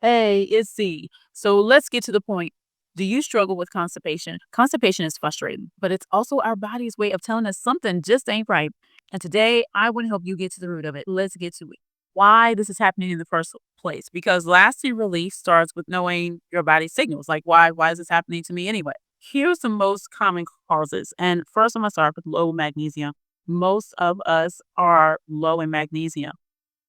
Hey, it's C. So let's get to the point. Do you struggle with constipation? Constipation is frustrating, but it's also our body's way of telling us something just ain't right. And today, I want to help you get to the root of it. Let's get to it. Why this is happening in the first place? Because lasting relief starts with knowing your body's signals. Like, why is this happening to me anyway? Here's the most common causes. And first, I'm gonna start with low magnesium. Most of us are low in magnesium,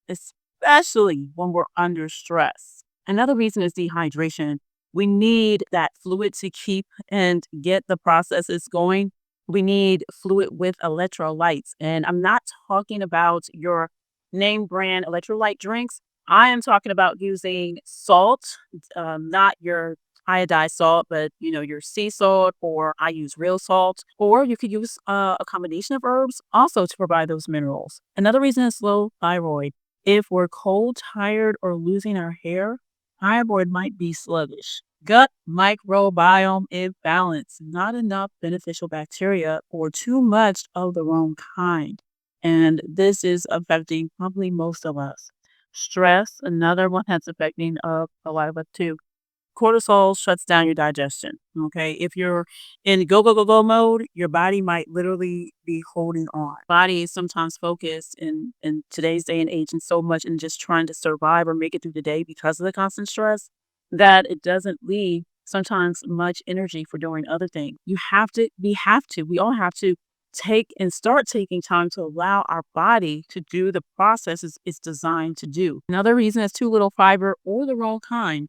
especially when we're under stress. Another reason is dehydration. We need that fluid to keep and get the processes going. We need fluid with electrolytes. And I'm not talking about your name brand electrolyte drinks. I am talking about using salt, not your iodized salt, but your sea salt, or I use real salt, or you could use a combination of herbs also to provide those minerals. Another reason is low thyroid. If we're cold, tired, or losing our hair, thyroid might be sluggish. Gut microbiome imbalance, not enough beneficial bacteria or too much of the wrong kind. And this is affecting probably most of us. Stress, another one that's affecting a lot of us too. Cortisol shuts down your digestion. Okay. If you're in go, go, go, go mode, your body might literally be holding on. Body is sometimes focused in today's day and age and so much in just trying to survive or make it through the day because of the constant stress that it doesn't leave sometimes much energy for doing other things. We all have to take and start taking time to allow our body to do the processes it's designed to do. Another reason is too little fiber or the wrong kind.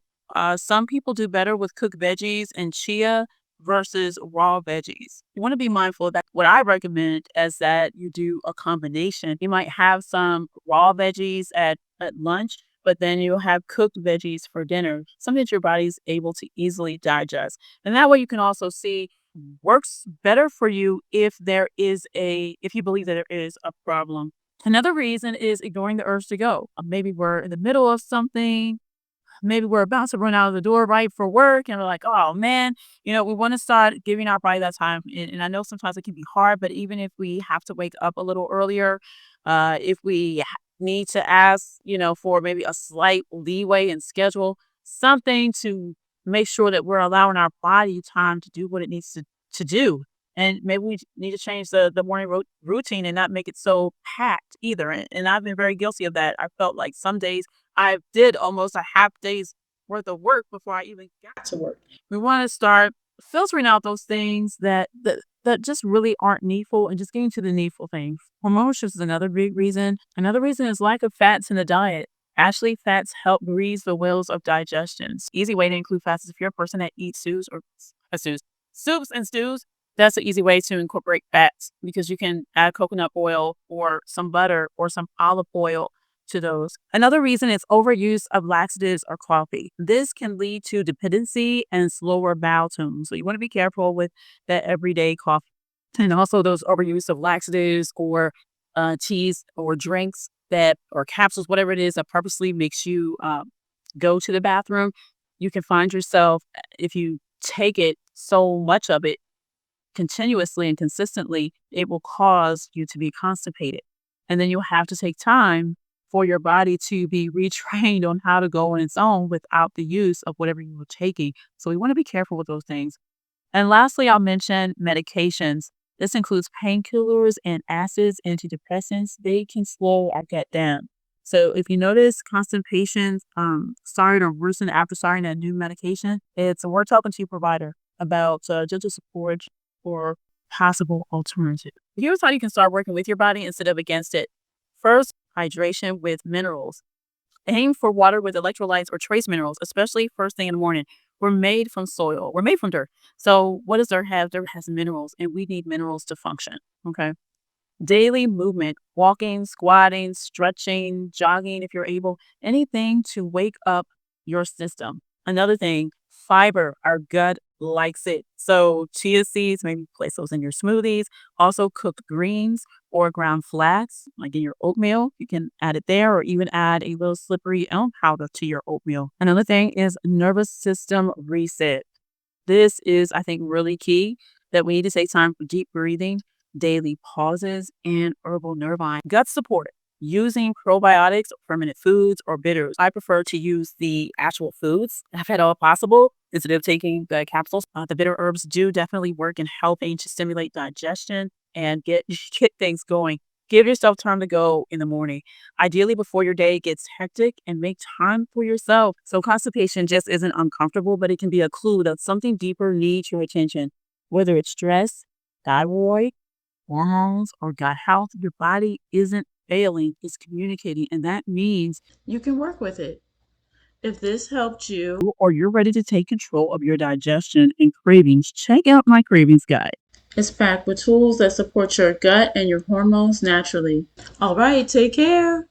Some people do better with cooked veggies and chia versus raw veggies. You want to be mindful of that. What I recommend is that you do a combination. You might have some raw veggies at lunch, but then you'll have cooked veggies for dinner, something that your body's able to easily digest. And that way you can also see works better for you if you believe that there is a problem. Another reason is ignoring the urge to go. Maybe we're in the middle of something. Maybe we're about to run out of the door right for work and we're like, oh man, we want to start giving our body that time. And I know sometimes it can be hard, but even if we have to wake up a little earlier, if we need to ask, for maybe a slight leeway and schedule something to make sure that we're allowing our body time to do what it needs to do. And maybe we need to change the morning routine and not make it so packed either. And I've been very guilty of that. I felt like some days I did almost a half day's worth of work before I even got to work. We want to start filtering out those things that just really aren't needful and just getting to the needful things. Hormone shifts is another big reason. Another reason is lack of fats in the diet. Actually, fats help grease the wheels of digestion. Easy way to include fats is if you're a person that eats soups and stews. That's an easy way to incorporate fats because you can add coconut oil or some butter or some olive oil to those. Another reason is overuse of laxatives or coffee. This can lead to dependency and slower bowel tone. So you want to be careful with that everyday coffee. And also those overuse of laxatives or teas or drinks or capsules, whatever it is that purposely makes you go to the bathroom. You can find yourself, if you take it, so much of it continuously and consistently, it will cause you to be constipated. And then you'll have to take time for your body to be retrained on how to go on its own without the use of whatever you were taking. So we want to be careful with those things. And lastly, I'll mention medications. This includes painkillers and acids, antidepressants. They can slow our gut down. So if you notice constipation started or worsened after starting a new medication, it's worth talking to your provider about gentle support or possible alternative. Here's how you can start working with your body instead of against it. First, hydration with minerals. Aim for water with electrolytes or trace minerals, especially first thing in the morning. We're made from soil. We're made from dirt. So what does dirt have? Dirt has minerals, and we need minerals to function. Okay. Daily movement, walking, squatting, stretching, jogging, if you're able, anything to wake up your system. Another thing, fiber. Our gut likes it. So chia seeds, maybe place those in your smoothies. Also cooked greens or ground flax, like in your oatmeal. You can add it there or even add a little slippery elm powder to your oatmeal. Another thing is nervous system reset. This is, I think, really key that we need to take time for deep breathing. daily pauses, and herbal nervine. Gut support. Using probiotics, fermented foods, or bitters. I prefer to use the actual foods if at all possible instead of taking the capsules. The bitter herbs do definitely work in helping to stimulate digestion and get things going. Give yourself time to go in the morning, ideally before your day gets hectic, and make time for yourself. So constipation just isn't uncomfortable, but it can be a clue that something deeper needs your attention. Whether it's stress, thyroid, hormones, or gut health, your body isn't failing, it's communicating. And that means you can work with it. If this helped you, or you're ready to take control of your digestion and cravings, check out my cravings guide. It's packed with tools that support your gut and your hormones naturally. All right, take care.